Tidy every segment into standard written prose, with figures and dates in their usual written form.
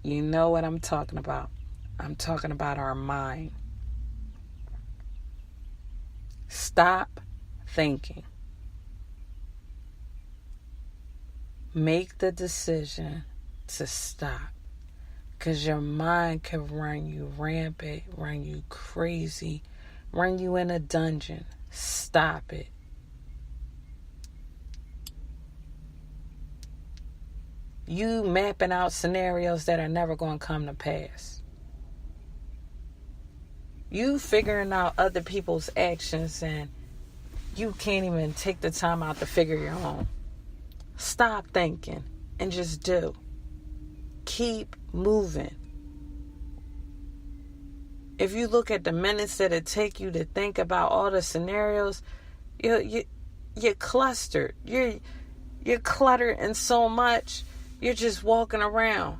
You know what I'm talking about. I'm talking about our mind. Stop thinking. Make the decision to stop. Because your mind can run you rampant, run you crazy, run you in a dungeon. Stop it. You mapping out scenarios that are never going to come to pass. You figuring out other people's actions and you can't even take the time out to figure your own. Stop thinking and just do. Keep moving. If you look at the minutes that it take you to think about all the scenarios, you're clustered. You're cluttered in so much. You're just walking around.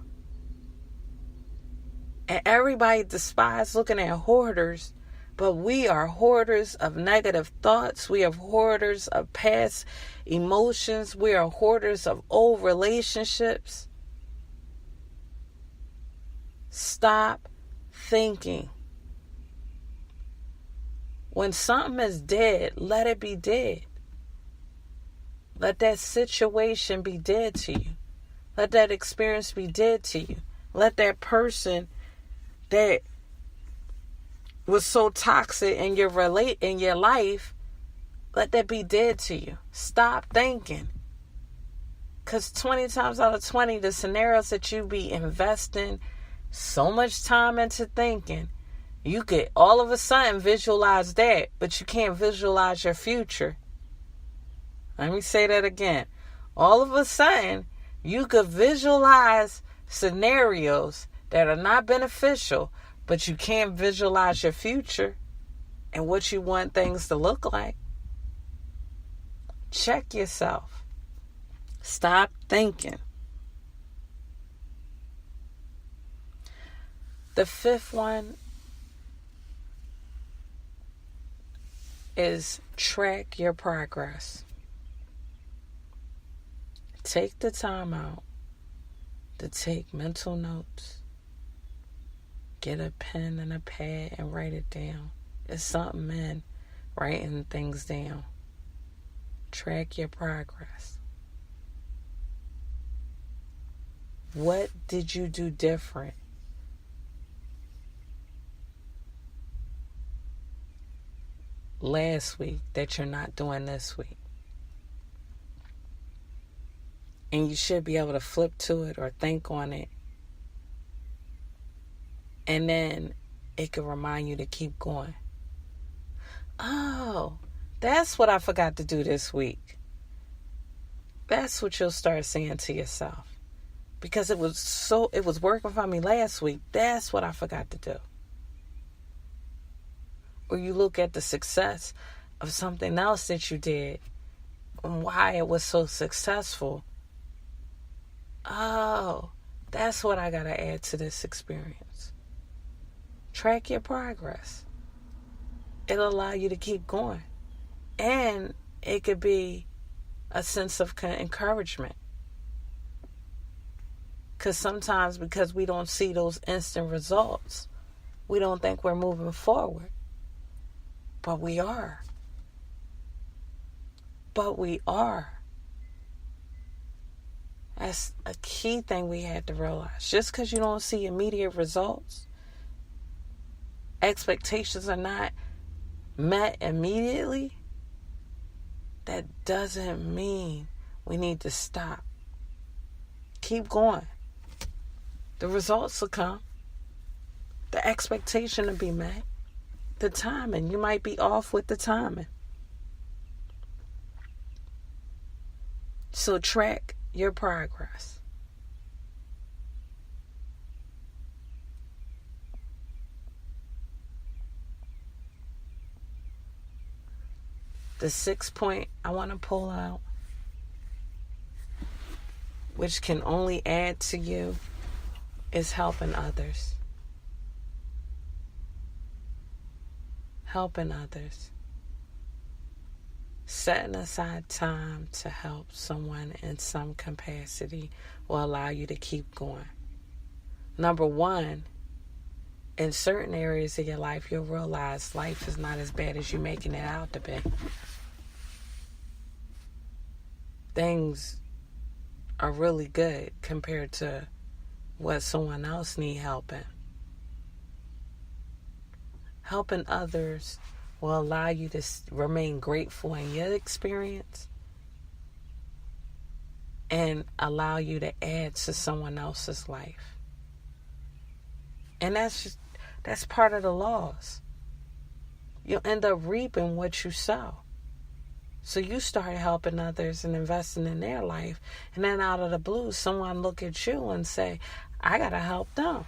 And everybody despises looking at hoarders, but we are hoarders of negative thoughts. We are hoarders of past emotions. We are hoarders of old relationships. Stop thinking. When something is dead, let it be dead. Let that situation be dead to you. Let that experience be dead to you. Let that person that was so toxic in your life, let that be dead to you. Stop thinking. Because 20 times out of 20, the scenarios that you be investing so much time into thinking, you could all of a sudden visualize that, but you can't visualize your future. Let me say that again. All of a sudden, you could visualize scenarios that are not beneficial, but you can't visualize your future and what you want things to look like. Check yourself. Stop thinking. The fifth one is track your progress. Take the time out to take mental notes. Get a pen and a pad and write it down. It's something in writing things down. Track your progress. What did you do different? Last week that you're not doing this week? And you should be able to flip to it or think on it. And then it can remind you to keep going. Oh, that's what I forgot to do this week. That's what you'll start saying to yourself. Because it was working for me last week. That's what I forgot to do. Or you look at the success of something else that you did and why it was so successful. Oh, that's what I got to add to this experience. Track your progress. It'll allow you to keep going. And it could be a sense of encouragement. Because sometimes because we don't see those instant results, we don't think we're moving forward. But we are. That's a key thing we had to realize. Just because you don't see immediate results, expectations are not met immediately, that doesn't mean we need to stop. Keep going. The results will come. The expectation will be met. The timing, you might be off with the timing. So track your progress. The 6th point I want to pull out, which can only add to you, is helping others. Helping others. Setting aside time to help someone in some capacity will allow you to keep going. Number one, in certain areas of your life, you'll realize life is not as bad as you're making it out to be. Things are really good compared to what someone else needs help in. Helping others will allow you to remain grateful in your experience and allow you to add to someone else's life. And that's part of the laws. You'll end up reaping what you sow. So you start helping others and investing in their life, and then out of the blue, someone look at you and say, I gotta help them.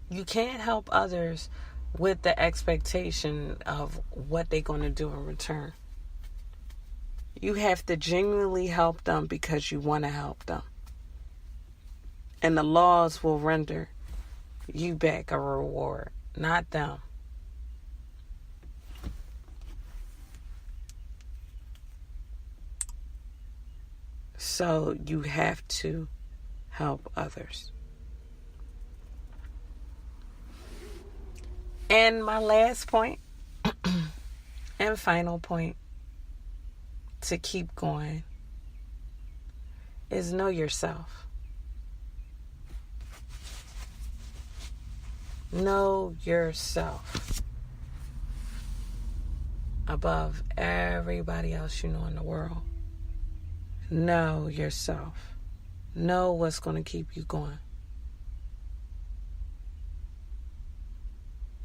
You can't help others with the expectation of what they're going to do in return. You have to genuinely help them because you want to help them. And the laws will render you back a reward, not them. So you have to help others. And my last point and final point to keep going is know yourself. Know yourself above everybody else you know in the world. Know yourself. Know what's going to keep you going.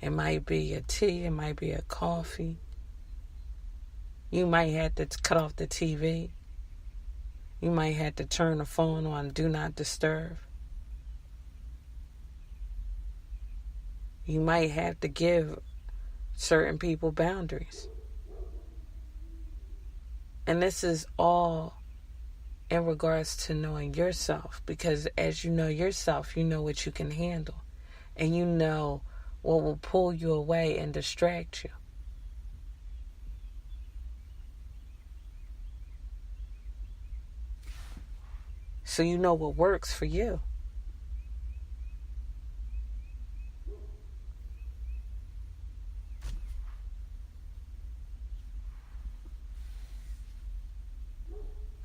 It might be a tea, it might be a coffee. You might have to cut off the TV. You might have to turn the phone on Do Not Disturb. You might have to give certain people boundaries. And this is all in regards to knowing yourself. Because as you know yourself, you know what you can handle. And you know what will pull you away and distract you. So you know what works for you.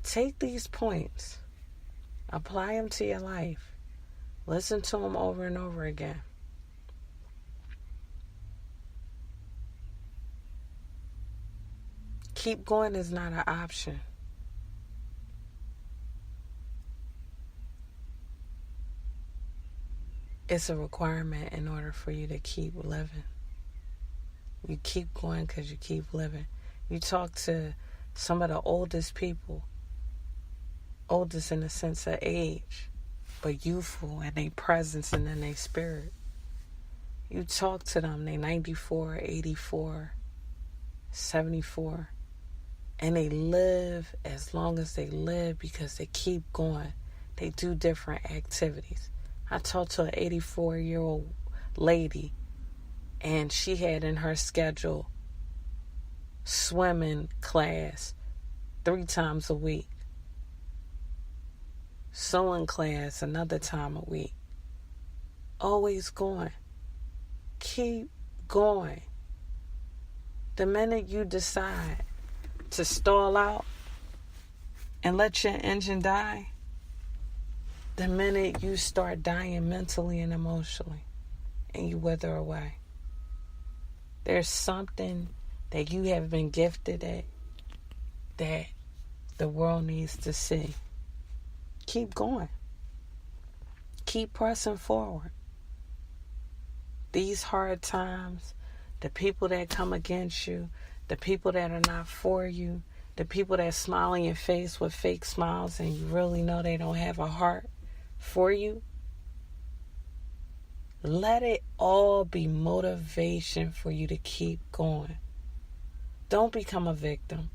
Take these points, apply them to your life, listen to them over and over again. Keep going is not an option. It's a requirement in order for you to keep living. You keep going because you keep living. You talk to some of the oldest people, oldest in the sense of age, but youthful in their presence and in their spirit. You talk to them, they 94, 84, 74, and they live as long as they live because they keep going. They do different activities. I talked to an 84-year-old lady, and she had in her schedule swimming class 3 times a week, sewing class another time a week. Always going. Keep going. The minute you decide to stall out and let your engine die, the minute you start dying mentally and emotionally and you wither away. There's something that you have been gifted at that the world needs to see. Keep going. Keep pressing forward. These hard times, the people that come against you, the people that are not for you, the people that smile in your face with fake smiles and you really know they don't have a heart for you, let it all be motivation for you to keep going. Don't become a victim.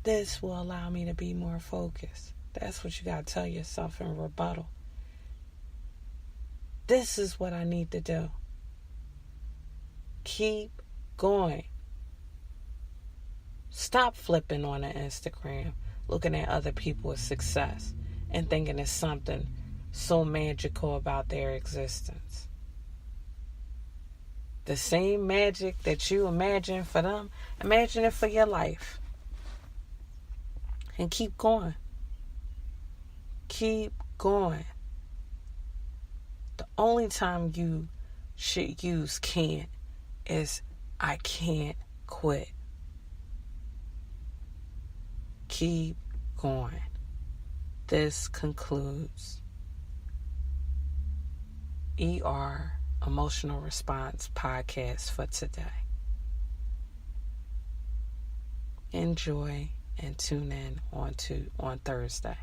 This will allow me to be more focused. That's what you got to tell yourself in rebuttal. This is what I need to do. Keep going. Stop flipping on the Instagram, looking at other people's success and thinking it's something so magical about their existence. The same magic that you imagine for them, imagine it for your life. And keep going. Keep going. The only time you should use can't is I can't quit. Keep going. This concludes ER Emotional Response Podcast for today. Enjoy and tune in on Thursday.